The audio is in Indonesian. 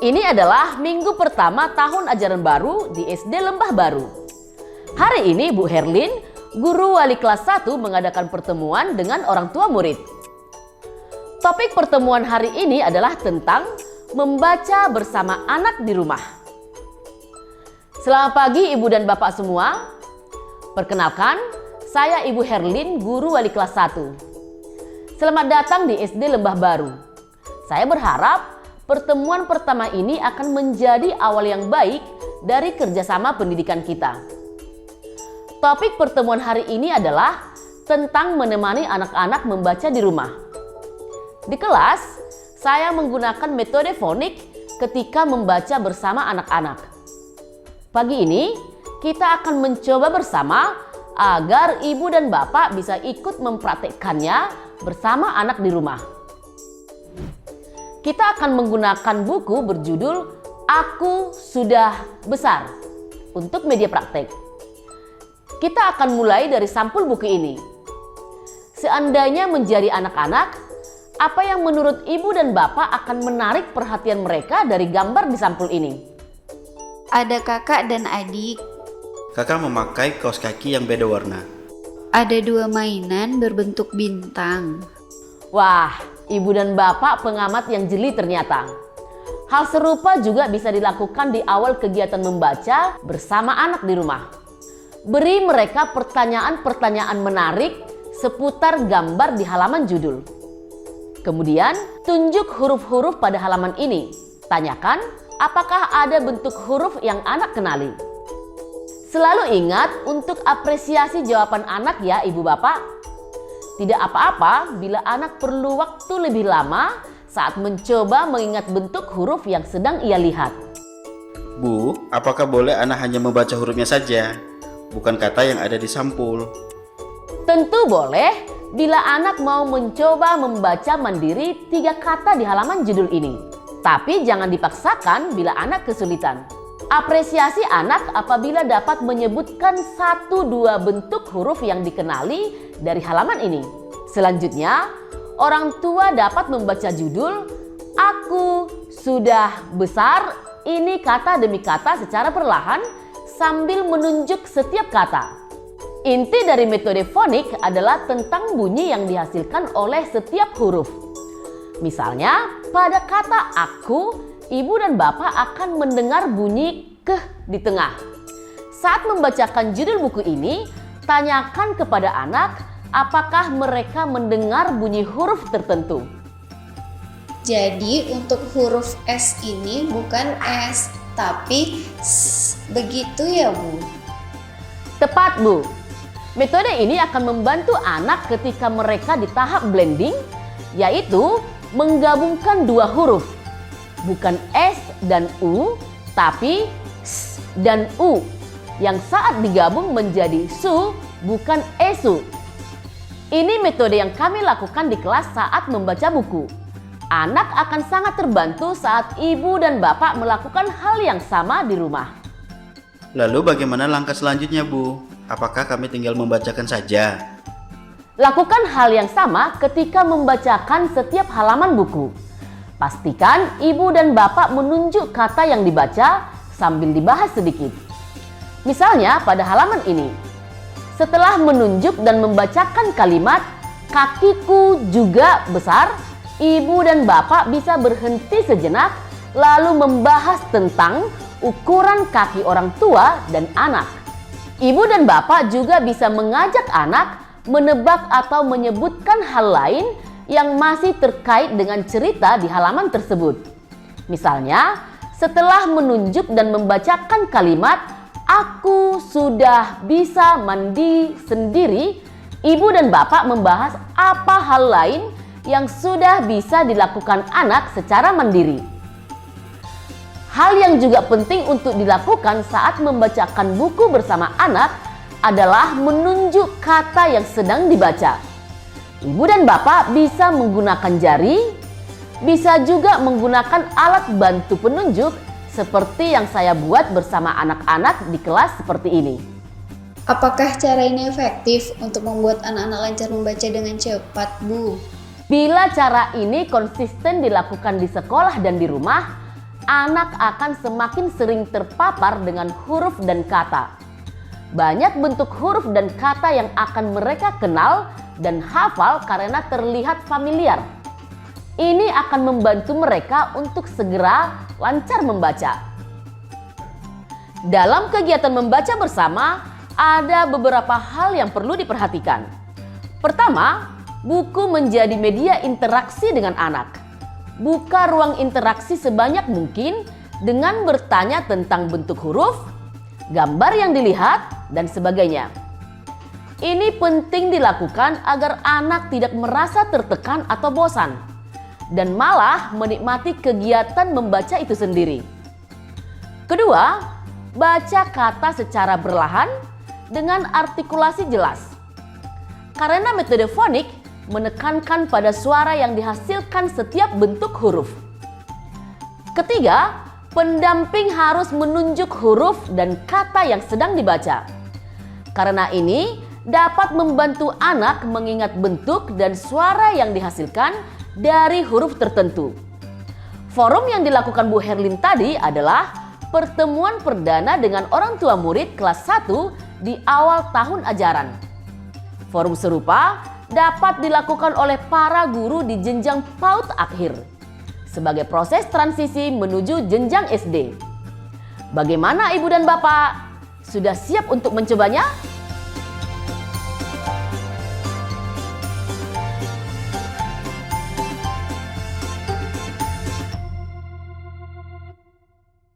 Ini adalah minggu pertama tahun ajaran baru di SD Lembah Baru. Hari ini Bu Herlin, guru wali kelas 1 mengadakan pertemuan dengan orang tua murid. Topik pertemuan hari ini adalah tentang membaca bersama anak di rumah. Selamat pagi Ibu dan Bapak semua. Perkenalkan, saya Ibu Herlin, guru wali kelas 1. Selamat datang di SD Lembah Baru. Saya berharap pertemuan pertama ini akan menjadi awal yang baik dari kerjasama pendidikan kita. Topik pertemuan hari ini adalah tentang menemani anak-anak membaca di rumah. Di kelas, saya menggunakan metode fonik ketika membaca bersama anak-anak. Pagi ini, kita akan mencoba bersama agar ibu dan bapak bisa ikut mempraktekkannya bersama anak di rumah. Kita akan menggunakan buku berjudul Aku Sudah Besar untuk media praktek. Kita akan mulai dari sampul buku ini. Seandainya menjadi anak-anak, apa yang menurut ibu dan bapak akan menarik perhatian mereka dari gambar di sampul ini? Ada kakak dan adik. Kakak memakai kaos kaki yang beda warna. Ada 2 mainan berbentuk bintang. Wah, ibu dan bapak pengamat yang jeli ternyata. Hal serupa juga bisa dilakukan di awal kegiatan membaca bersama anak di rumah. Beri mereka pertanyaan-pertanyaan menarik seputar gambar di halaman judul. Kemudian, tunjuk huruf-huruf pada halaman ini. Tanyakan, apakah ada bentuk huruf yang anak kenali? Selalu ingat untuk apresiasi jawaban anak ya ibu bapak. Tidak apa-apa bila anak perlu waktu lebih lama saat mencoba mengingat bentuk huruf yang sedang ia lihat. Bu, apakah boleh anak hanya membaca hurufnya saja, bukan kata yang ada di sampul? Tentu boleh bila anak mau mencoba membaca mandiri 3 kata di halaman judul ini. Tapi jangan dipaksakan bila anak kesulitan. Apresiasi anak apabila dapat menyebutkan 1-2 bentuk huruf yang dikenali dari halaman ini. Selanjutnya, orang tua dapat membaca judul Aku Sudah Besar ini kata demi kata secara perlahan sambil menunjuk setiap kata. Inti dari metode fonik adalah tentang bunyi yang dihasilkan oleh setiap huruf. Misalnya, pada kata aku, ibu dan bapak akan mendengar bunyi keh di tengah. Saat membacakan judul buku ini, tanyakan kepada anak apakah mereka mendengar bunyi huruf tertentu. Jadi untuk huruf S ini bukan S, tapi S. Begitu ya Bu? Tepat Bu. Metode ini akan membantu anak ketika mereka di tahap blending, yaitu menggabungkan 2 huruf. Bukan S dan U, tapi S dan U, yang saat digabung menjadi su, bukan esu. Ini metode yang kami lakukan di kelas saat membaca buku. Anak akan sangat terbantu saat ibu dan bapak melakukan hal yang sama di rumah. Lalu bagaimana langkah selanjutnya Bu? Apakah kami tinggal membacakan saja? Lakukan hal yang sama ketika membacakan setiap halaman buku. Pastikan ibu dan bapak menunjuk kata yang dibaca sambil dibahas sedikit. Misalnya pada halaman ini, setelah menunjuk dan membacakan kalimat kakiku juga besar, ibu dan bapak bisa berhenti sejenak lalu membahas tentang ukuran kaki orang tua dan anak. Ibu dan bapak juga bisa mengajak anak menebak atau menyebutkan hal lain yang masih terkait dengan cerita di halaman tersebut. Misalnya, setelah menunjuk dan membacakan kalimat aku sudah bisa mandi sendiri, ibu dan bapak membahas apa hal lain yang sudah bisa dilakukan anak secara mandiri. Hal yang juga penting untuk dilakukan saat membacakan buku bersama anak adalah menunjuk kata yang sedang dibaca. Ibu dan bapak bisa menggunakan jari, bisa juga menggunakan alat bantu penunjuk seperti yang saya buat bersama anak-anak di kelas seperti ini. Apakah cara ini efektif untuk membuat anak-anak lancar membaca dengan cepat, Bu? Bila cara ini konsisten dilakukan di sekolah dan di rumah, anak akan semakin sering terpapar dengan huruf dan kata. Banyak bentuk huruf dan kata yang akan mereka kenal dan hafal karena terlihat familiar. Ini akan membantu mereka untuk segera lancar membaca. Dalam kegiatan membaca bersama, ada beberapa hal yang perlu diperhatikan. Pertama, buku menjadi media interaksi dengan anak. Buka ruang interaksi sebanyak mungkin dengan bertanya tentang bentuk huruf, gambar yang dilihat, dan sebagainya. Ini penting dilakukan agar anak tidak merasa tertekan atau bosan, dan malah menikmati kegiatan membaca itu sendiri. Kedua, baca kata secara perlahan dengan artikulasi jelas. Karena metode fonik menekankan pada suara yang dihasilkan setiap bentuk huruf. Ketiga, pendamping harus menunjuk huruf dan kata yang sedang dibaca. Karena ini dapat membantu anak mengingat bentuk dan suara yang dihasilkan dari huruf tertentu. Forum yang dilakukan Bu Herlin tadi adalah pertemuan perdana dengan orang tua murid kelas 1 di awal tahun ajaran. Forum serupa dapat dilakukan oleh para guru di jenjang PAUD akhir sebagai proses transisi menuju jenjang SD. Bagaimana Ibu dan Bapak? Sudah siap untuk mencobanya?